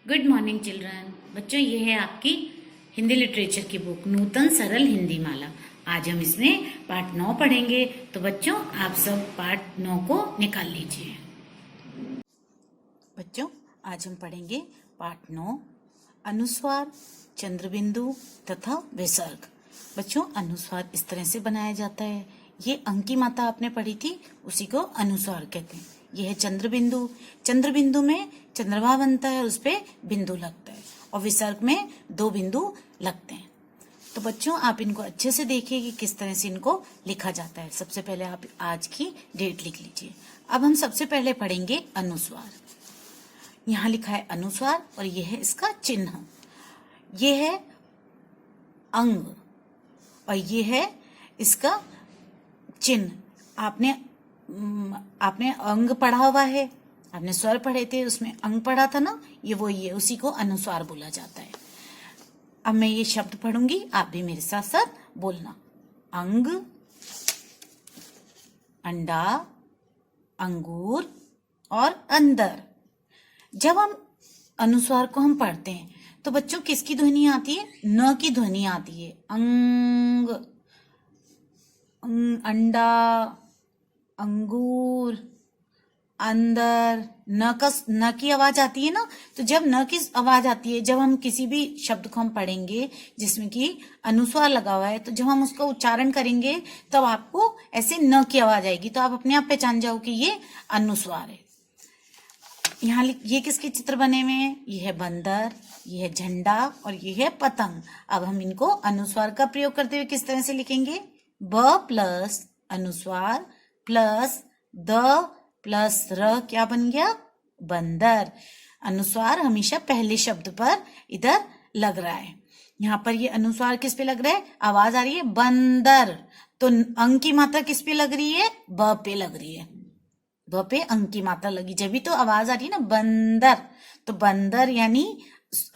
Good morning children. बच्चों, ये है आपकी हिंदी लिटरेचर की बुक नूतन सरल हिंदी माला। आज हम इसमें पाठ 9 पढ़ेंगे। तो बच्चों, आप सब पाठ 9 को निकाल लीजिए। बच्चों, आज हम पढ़ेंगे पाठ 9, अनुस्वार, चंद्रबिंदु तथा विसर्ग। बच्चों, अनुस्वार इस तरह से बनाया जाता है। ये अंकी मात्रा आपने पढ़ी थी, उसी को अनुस्वार कहते हैं। यह है चंद्रबिंदु। चंद्रबिंदु में चंद्रमा बनता है, उस पे बिंदु लगता है, और विसर्ग में 2 बिंदु लगते हैं। तो बच्चों, आप इनको अच्छे से देखिए कि किस तरह से इनको लिखा जाता है। सबसे पहले आप आज की डेट लिख लीजिए। अब हम सबसे पहले पढ़ेंगे अनुस्वार। यहाँ लिखा है अनुस्वार और यह है इसका चिन्ह। यह है अंग और यह है इसका चिन्ह। आपने अंग पढ़ा हुआ है, आपने स्वर पढ़े थे, उसमें अंग पढ़ा था ना, ये वही है, उसी को अनुस्वार बोला जाता है। अब मैं ये शब्द पढ़ूंगी, आप भी मेरे साथ साथ बोलना। अंग, अंडा, अंगूर और अंदर। जब हम अनुस्वार को हम पढ़ते हैं तो बच्चों किसकी ध्वनि आती है? न की ध्वनि आती है। अंग, अंडा, अंगूर, अंदर। न की आवाज आती है ना। तो जब न की आवाज आती है, जब हम किसी भी शब्द को हम पढ़ेंगे जिसमें कि अनुस्वार लगा हुआ है, तो जब हम उसका उच्चारण करेंगे तब आपको ऐसे न की आवाज आएगी, तो आप अपने आप पहचान जाओ कि ये अनुस्वार है। यहाँ ये किसके चित्र बने हुए हैं? ये है बंदर, ये है झंडा और ये है पतंग। अब हम इनको अनुस्वार का प्रयोग करते हुए किस तरह से लिखेंगे? ब प्लस अनुस्वार प्लस द प्लस र क्या बन गया? बंदर। अनुस्वार हमेशा पहले शब्द पर इधर लग रहा है। यहाँ पर ये अनुस्वार किस पे लग रहा है? आवाज आ रही है बंदर, तो अंग की मात्रा किस पे लग रही है? ब पे लग रही है। ब पे अंग की मात्रा लगी, जब भी तो आवाज आ रही है ना बंदर, तो बंदर यानी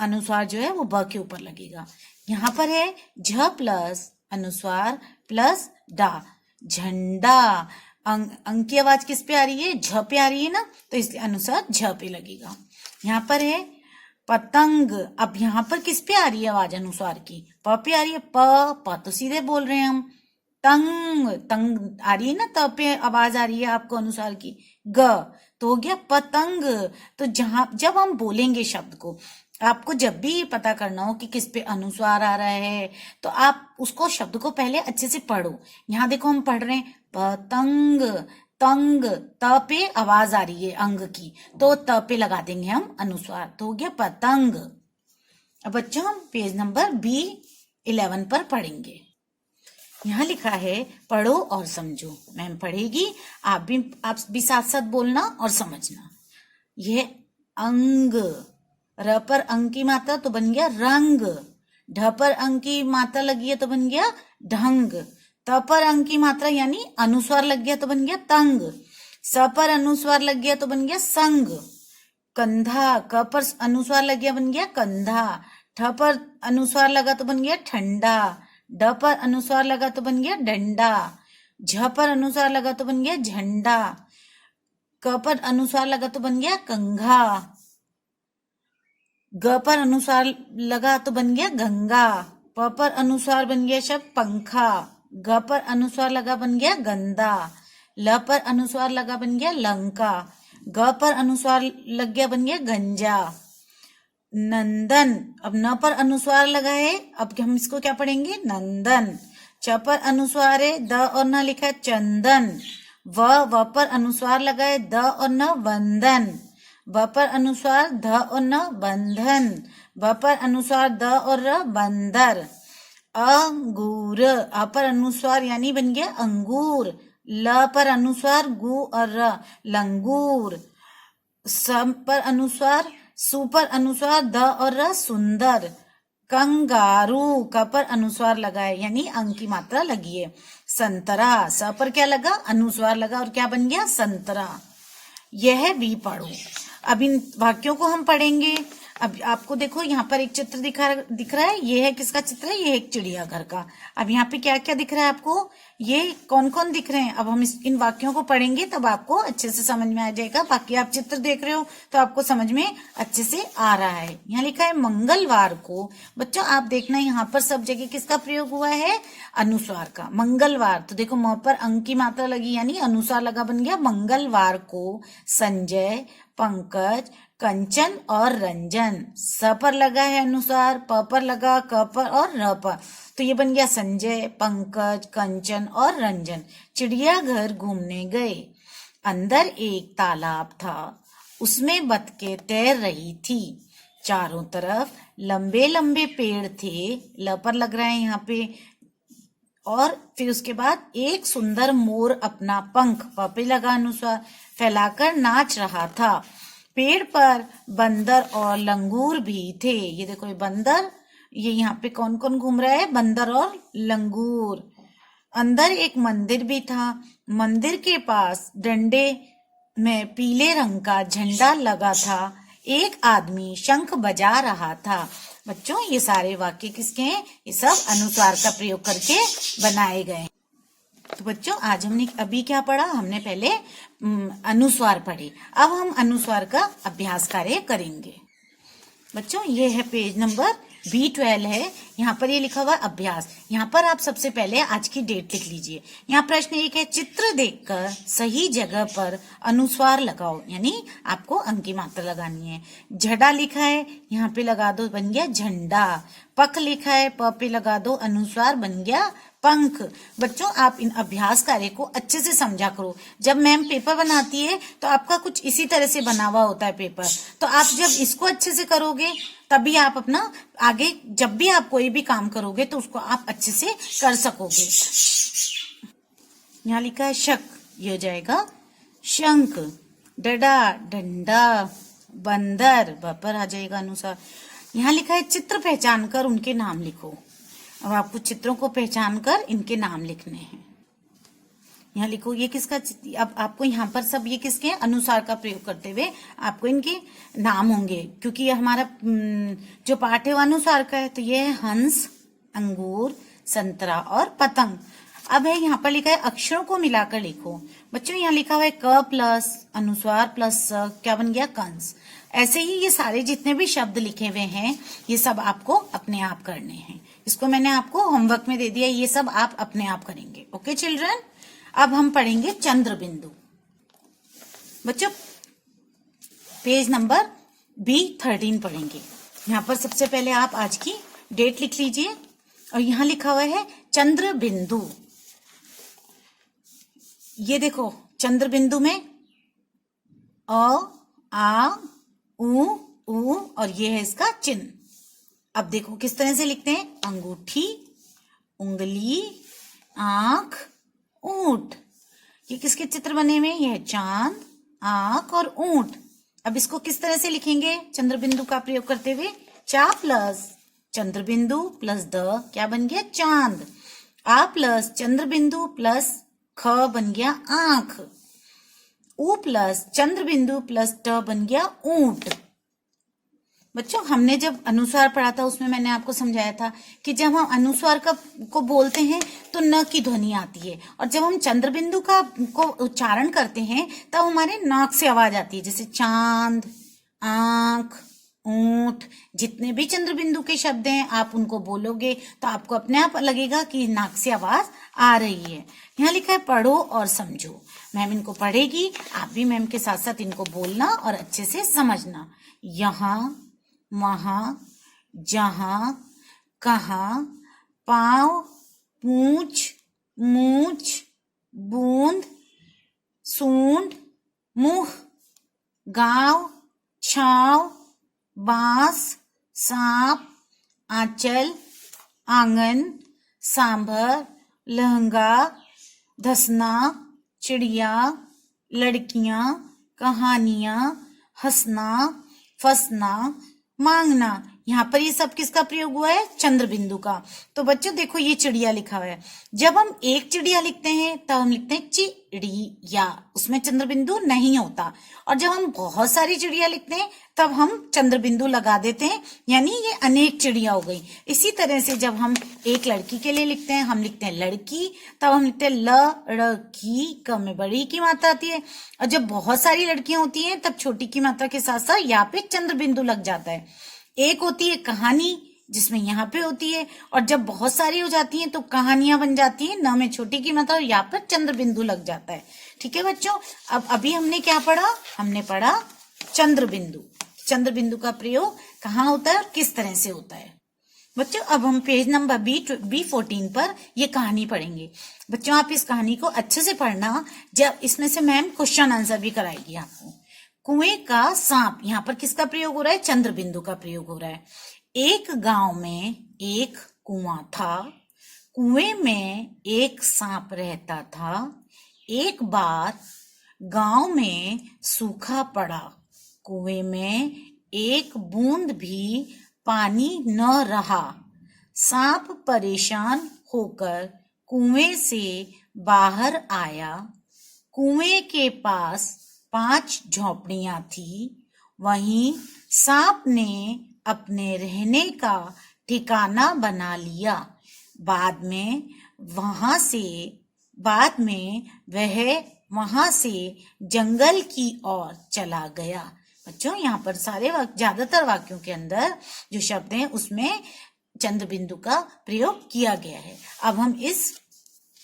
अनुस्वार जो है वो ब के ऊपर लगेगा। यहाँ पर है झ प्लस अनुस्वार प्लस डा, झंडा। अंग की आवाज किस पे आ रही है? झ पे आ रही है ना, तो इसलिए अनुस्वार झ पे लगेगा। यहाँ पर है पतंग। अब यहाँ पर किस पे आ रही है आवाज अनुस्वार की? प पे आ रही है। प तो सीधे बोल रहे हैं हम। तंग, तंग आ रही है ना, त पे आवाज आ रही है आपको अनुस्वार की। ग तो हो गया पतंग। तो जब हम बोलेंगे शब्द को, आपको जब भी पता करना हो कि किस पे अनुस्वार आ रहा है, तो आप उसको शब्द को पहले अच्छे से पढ़ो। यहाँ देखो हम पढ़ रहे हैं पतंग, तंग, त पे आवाज आ रही है अंग की, तो त पे लगा देंगे हम अनुस्वार, तो हो गया पतंग। अब बच्चों, हम पेज नंबर B11 पर पढ़ेंगे। यहाँ लिखा है पढ़ो और समझो। मैम पढ़ेगी, आप भी साथ साथ बोलना और समझना। यह अंग, र पर अंग की मात्रा तो बन गया रंग, ढ पर अंग की मात्रा लगी है तो बन गया ढंग, त पर अंग की मात्रा यानी अनुस्वार लग गया तो बन गया तंग, स पर अनुस्वार लग गया तो बन गया संग, कंधा, क पर अनुस्वार लग गया बन गया कंधा, ठ पर अनुस्वार लगा तो बन गया ठंडा, ड पर अनुस्वार लगा तो बन गया डंडा, झ पर अनुस्वार लगा तो बन गया झंडा, क पर अनुस्वार लगा तो बन गया कंघा, ग पर अनुस्वार लगा तो बन गया गंगा, प पर अनुस्वार बन गया शब्द पंखा, ग पर अनुस्वार लगा बन गया गंदा, ल पर अनुस्वार लगा बन गया लंका, ग पर अनुस्वार लग गया बन गया गंजा, नंदन। अब न पर अनुस्वार लगा है, अब हम इसको क्या पढ़ेंगे? नंदन। च पर अनुस्वार है, द और न लिखा है चंदन। व पर अनुस्वार लगा है, द और न वंदन। ब पर अनुस्वार, ध और न बंधन। ब पर अनुस्वार, द और र बंदर। अंगूर, अ पर अनुस्वार यानी बन गया अंगूर। ल पर अनुस्वार, गु और र लंगूर। सम पर अनुस्वार, सु पर अनुस्वार, द और र सुंदर। कंगारू, क पर अनुस्वार लगा है यानी अंग की मात्रा लगी है। संतरा, स पर क्या लगा? अनुस्वार लगा और क्या बन गया? संतरा। यह भी पढ़ो। अब इन वाक्यों को हम पढ़ेंगे। अब आपको देखो यहाँ पर एक चित्र दिख रहा है, ये है किसका चित्र है, ये है एक चिड़ियाघर का। अब यहाँ पे क्या क्या दिख रहा है आपको, ये कौन कौन दिख रहे हैं। अब हम इन वाक्यों को पढ़ेंगे तब आपको अच्छे से समझ में आ जाएगा। बाकी आप चित्र देख रहे हो तो आपको समझ में अच्छे से आ रहा है। यहाँ लिखा है मंगलवार को। बच्चों आप देखना यहाँ पर सब जगह किसका प्रयोग हुआ है, अनुस्वार का। मंगलवार, तो देखो म पर अंक की मात्रा लगी यानी अनुस्वार लगा, बन गया मंगलवार को संजय, पंकज, कंचन और रंजन। स पर लगा है अनुस्वार, प पर लगा, क पर और र पर, तो ये बन गया संजय, पंकज, कंचन और रंजन चिड़ियाघर घूमने गए। अंदर एक तालाब था, उसमें बतखें तैर रही थी। चारों तरफ लंबे लंबे पेड़ थे, ल पर लग रहा है यहाँ पे। और फिर उसके बाद एक सुंदर मोर अपना पंख, प पे लगा अनुस्वार, फैलाकर नाच रहा था। पेड़ पर बंदर और लंगूर भी थे। ये देखो ये बंदर, ये यहाँ पे कौन कौन घूम रहा है, बंदर और लंगूर। अंदर एक मंदिर भी था। मंदिर के पास डंडे में पीले रंग का झंडा लगा था। एक आदमी शंख बजा रहा था। बच्चों ये सारे वाक्य किसके हैं, ये सब अनुस्वार का प्रयोग करके बनाए गए। तो बच्चों आज हमने अभी क्या पढ़ा, हमने पहले अनुस्वार पढ़े। अब हम अनुस्वार का अभ्यास कार्य करेंगे। बच्चों ये है पेज नंबर B12 है, यहाँ पर ये लिखा हुआ अभ्यास। यहाँ पर आप सबसे पहले आज की डेट लिख लीजिए। यहाँ प्रश्न एक है, चित्र देखकर सही जगह पर अनुस्वार लगाओ, यानी आपको अंक की मात्रा लगानी है। झड़ा लिखा है, यहाँ पे लगा दो, बन गया झंडा। पख लिखा है, प पे लगा दो अनुस्वार, बन गया पंख। बच्चों आप इन अभ्यास कार्य को अच्छे से समझा करो। जब मैम पेपर बनाती है तो आपका कुछ इसी तरह से बना हुआ होता है पेपर, तो आप जब इसको अच्छे से करोगे तभी आप अपना आगे जब भी आप कोई भी काम करोगे तो उसको आप अच्छे से कर सकोगे। यहाँ लिखा है शक, ये हो जाएगा शंख। डडा डंडा, बंदर, ब पर आ जाएगा अनुसार। यहाँ लिखा है चित्र पहचान कर उनके नाम लिखो। अब आपको चित्रों को पहचान कर इनके नाम लिखने हैं। यहाँ लिखो ये किसका, अब आपको यहाँ पर सब ये किसके हैं, अनुसार का प्रयोग करते हुए आपको इनके नाम होंगे, क्योंकि ये हमारा जो पाठ है वो अनुसार का है। तो ये है हंस, अंगूर, संतरा और पतंग। अब है यहाँ पर लिखा है अक्षरों को मिलाकर लिखो। बच्चों यहाँ लिखा हुआ है क प्लस अनुस्वार प्लस स, क्या बन गया, कंस। ऐसे ही ये सारे जितने भी शब्द लिखे हुए हैं ये सब आपको अपने आप करने हैं। इसको मैंने आपको होमवर्क में दे दिया, ये सब आप अपने आप करेंगे। ओके चिल्ड्रन, अब हम पढ़ेंगे चंद्र बिंदु। बच्चों पेज नंबर B13 पढ़ेंगे। यहाँ पर सबसे पहले आप आज की डेट लिख लीजिए और यहाँ लिखा हुआ है चंद्र बिंदु। ये देखो चंद्र बिंदु में अ, आ, उ और ये है इसका चिन्ह। अब देखो किस तरह से लिखते हैं, अंगूठी, उंगली, आंख, ऊंट। ये किसके चित्र बने हुए हैं, ये है चांद, आंख और ऊंट। अब इसको किस तरह से लिखेंगे चंद्र बिंदु का प्रयोग करते हुए, चा प्लस चंद्र बिंदु प्लस द, क्या बन गया, चांद। आ प्लस चंद्र बिंदु प्लस ख बन गया आंख। उ प्लस चंद्र बिंदु प्लस ट बन गया ऊंट। बच्चों हमने जब अनुस्वार पढ़ा था उसमें मैंने आपको समझाया था कि जब हम अनुस्वार को बोलते हैं तो न की ध्वनि आती है, और जब हम चंद्र बिंदु को उच्चारण करते हैं तब हमारे नाक से आवाज आती है। जैसे चांद, आंख, ऊंट, जितने भी चंद्र बिंदु के शब्द हैं आप उनको बोलोगे तो आपको अपने आप लगेगा कि नाक से आवाज आ रही है। यहाँ लिखा है पढ़ो और समझो। मैम इनको पढ़ेगी, आप भी मैम के साथ साथ इनको बोलना और अच्छे से समझना। यहाँ, वहां, जहां, कहाँ, पांव, पूंछ, मूछ, बूंद, सूंड, मुंह, गांव, छाव, बांस, सांप, आंचल, आंगन, सांभर, लहंगा, धसना, चिड़िया, लड़कियां, कहानियां, हंसना, फंसना, मांगना। यहाँ पर ये सब किसका प्रयोग हुआ है? चंद्र बिंदु का। तो बच्चों देखो ये चिड़िया लिखा हुआ है, जब हम एक चिड़िया लिखते हैं तब हम लिखते हैं चिड़िया, उसमें चंद्र बिंदु नहीं होता। और जब हम बहुत सारी चिड़िया लिखते हैं तब हम चंद्र बिंदु लगा देते हैं, यानी ये अनेक चिड़िया हो गई। इसी तरह से जब हम एक लड़की के लिए लिखते हैं, हम लिखते हैं लड़की, तब हम लिखते हैं लड़की, क में बड़ी की मात्रा आती है। और जब बहुत सारी लड़कियां होती हैं तब छोटी की मात्रा के साथ साथ यहाँ पे चंद्र बिंदु लग जाता है। एक होती है कहानी, जिसमें यहाँ पे होती है, और जब बहुत सारी हो जाती हैं तो कहानियां बन जाती हैं, न में छोटी की मात्रा और यहाँ पर चंद्र बिंदु लग जाता है। ठीक है बच्चों, अब अभी हमने क्या पढ़ा? हमने पढ़ा चंद्र बिंदु। चंद्र बिंदु का प्रयोग कहाँ होता है और किस तरह से होता है। बच्चों अब हम पेज नंबर B14 पर ये कहानी पढ़ेंगे। बच्चों आप इस कहानी को अच्छे से पढ़ना, जब इसमें से मैम क्वेश्चन आंसर भी कराएगी आपको। कुएं का सांप, यहाँ पर किसका प्रयोग हो रहा है? चंद्र बिंदु का प्रयोग हो रहा है। एक गांव में एक कुआं था, कुएं में एक सांप रहता था। एक बार गांव में सूखा पड़ा, कुएं में एक बूंद भी पानी न रहा। सांप परेशान होकर कुएं से बाहर आया। कुएं के पास 5 झोपड़ियां थी। वहीं सांप ने अपने रहने का ठिकाना बना लिया। बाद में वह वहां से जंगल की ओर चला गया। बच्चों यहाँ पर ज्यादातर वाक्यों के अंदर जो शब्द हैं उसमें चंद्र बिंदु का प्रयोग किया गया है। अब हम इस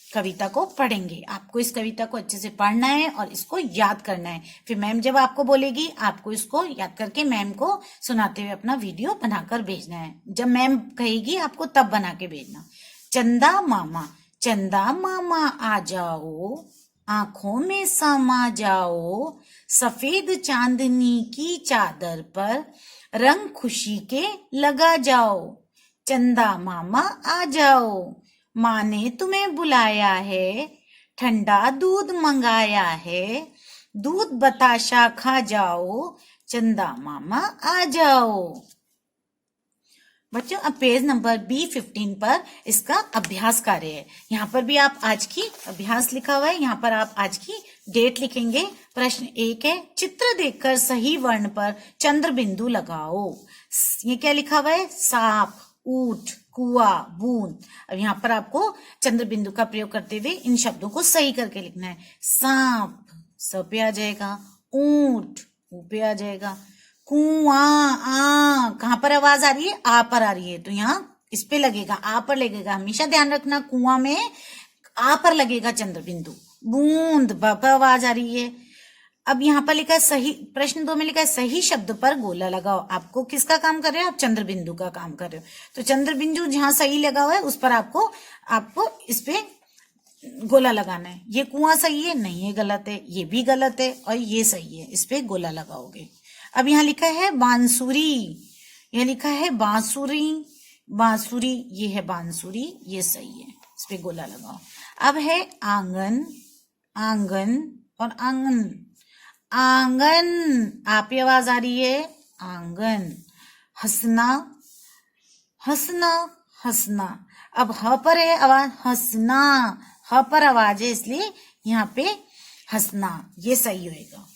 कविता को पढ़ेंगे। आपको इस कविता को अच्छे से पढ़ना है और इसको याद करना है। फिर मैम जब आपको बोलेगी आपको इसको याद करके मैम को सुनाते हुए अपना वीडियो बनाकर भेजना है। जब मैम कहेगी आपको तब बना के भेजना। चंदा मामा आ जाओ, आंखों में समा जाओ, सफेद चांदनी की चादर पर रंग खुशी के लगा जाओ। चंदा मामा आ जाओ, माँ ने तुम्हें बुलाया है, ठंडा दूध मंगाया है, दूध बताशा खा जाओ, चंदा मामा आ जाओ। बच्चों अब पेज नंबर B15 पर इसका अभ्यास कार्य है। यहाँ पर भी आप आज की अभ्यास लिखा हुआ है, यहाँ पर आप आज की डेट लिखेंगे। प्रश्न 1 है, चित्र देखकर सही वर्ण पर चंद्र बिंदु लगाओ। ये क्या लिखा हुआ है? सांप, ऊंट, कुआं, बूंद। अब यहाँ पर आपको चंद्र बिंदु का प्रयोग करते हुए इन शब्दों को सही करके लिखना है। सांप स पे आ जाएगा, ऊंट ऊ पे आ जाएगा, कुआं आ कहाँ पर आवाज आ रही है? आ पर आ रही है, तो यहाँ इस पे लगेगा, आ पर लगेगा। हमेशा ध्यान रखना कुआं में आ पर लगेगा चंद्र बिंदु। बूंद ब पर आवाज आ रही है। अब यहाँ पर लिखा है सही, प्रश्न 2 में लिखा है सही शब्द पर गोला लगाओ। आपको किसका काम कर रहे हो? आप चंद्र बिंदु का काम कर रहे हो। तो चंद्र बिंदु जहां सही लगा हुआ है उस पर आपको इस पे गोला लगाना है। ये कुआं सही है? नहीं, ये गलत है, ये भी गलत है और ये सही है, इस पे गोला लगाओगे। अब यहाँ लिखा है बांसुरी, यह लिखा है बांसुरी, बांसुरी, ये है बांसुरी, ये सही है, इस पे गोला लगाओ। अब है आंगन, आंगन और आंगन। आंगन आप ही आवाज आ रही है, आंगन। हंसना, हंसना, हंसना। अब ह पर है आवाज, हंसना, ह पर आवाज है इसलिए यहाँ पे हंसना, ये सही होएगा।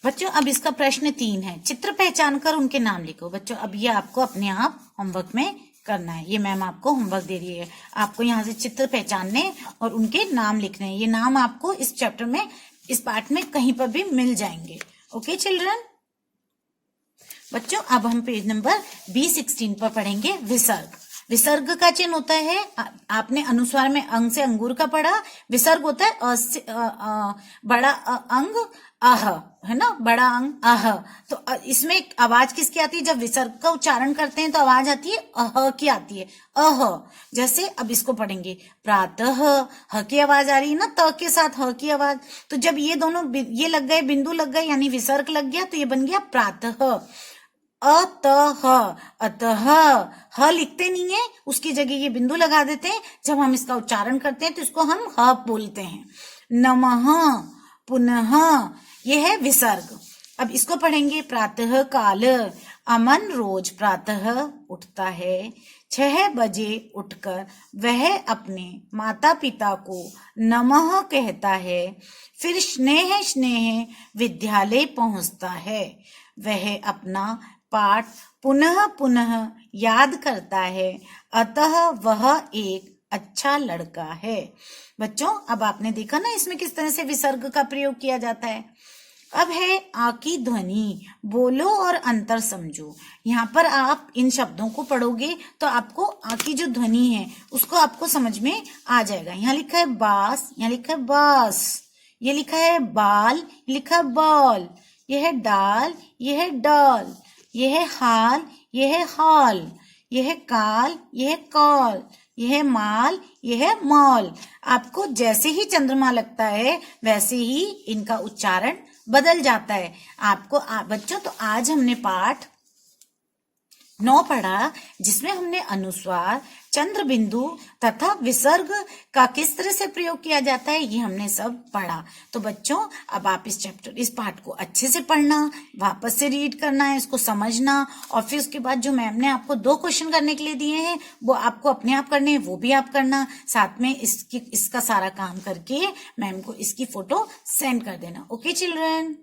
बच्चों अब इसका प्रश्न 3 है, चित्र पहचान कर उनके नाम लिखो। बच्चों अब ये आपको अपने आप होमवर्क में करना है। ये मैम आपको होमवर्क दे रही है, आपको यहाँ से चित्र पहचानने और उनके नाम लिखने हैं। ये नाम आपको इस चैप्टर में, इस पार्ट में कहीं पर भी मिल जाएंगे। Okay children. बच्चों अब हम पेज नंबर B16 पर पढ़ेंगे विसर्ग। विसर्ग का चिन्ह होता है, आपने अनुस्वार में अंग से अंगूर का पढ़ा। विसर्ग होता है बड़ा अंग अह, है ना, बड़ा अंग अह। तो इसमें आवाज किसकी आती है? जब विसर्ग का उच्चारण करते हैं तो आवाज आती है अह की आती है, अह। जैसे अब इसको पढ़ेंगे, प्रातः, ह की आवाज आ रही है ना, त के साथ ह की आवाज। तो जब ये दोनों ये लग गए, बिंदु लग गए, यानी विसर्ग लग गया, तो ये बन गया प्रातः। अतः, अतः, ह लिखते नहीं है, उसकी जगह ये बिंदु लगा देते हैं। जब हम इसका उच्चारण करते हैं तो इसको हम ह बोलते हैं। नमः, पुनः, ये है विसर्ग। अब इसको पढ़ेंगे, प्रातः काल, अमन रोज प्रातः उठता है। 6 बजे उठकर वह अपने माता पिता को नमः कहता है, फिर स्नेह स्नेह विद्यालय पहुंचता है। वह अपना पाठ पुनः पुनः याद करता है, अतः वह एक अच्छा लड़का है। बच्चों, अब आपने देखा ना इसमें किस तरह से विसर्ग का प्रयोग किया जाता है। अब है आ की ध्वनि, बोलो और अंतर समझो। यहाँ पर आप इन शब्दों को पढ़ोगे तो आपको आ की जो ध्वनि है उसको आपको समझ में आ जाएगा। यहाँ लिखा है बास, यहाँ लिखा है बास, ये लिखा है बाल, लिखा है बॉल, यह है डाल, यह है डॉल, यह है हाल, यह है हॉल, यह है काल, यह है कॉल, यह है माल, यह है मॉल। आपको जैसे ही चंद्रमा लगता है वैसे ही इनका उच्चारण बदल जाता है। आपको बच्चों, तो आज हमने पाठ 9 पढ़ा, जिसमें हमने अनुस्वार, चंद्र बिंदु तथा विसर्ग का किस तरह से प्रयोग किया जाता है ये हमने सब पढ़ा। तो बच्चों, अब आप इस पाठ को अच्छे से पढ़ना, वापस से रीड करना है, इसको समझना, और फिर उसके बाद जो मैम ने आपको 2 क्वेश्चन करने के लिए दिए हैं वो आपको अपने आप करने हैं, वो भी आप करना। साथ में इसका सारा काम करके मैम को इसकी फोटो सेंड कर देना। Okay children.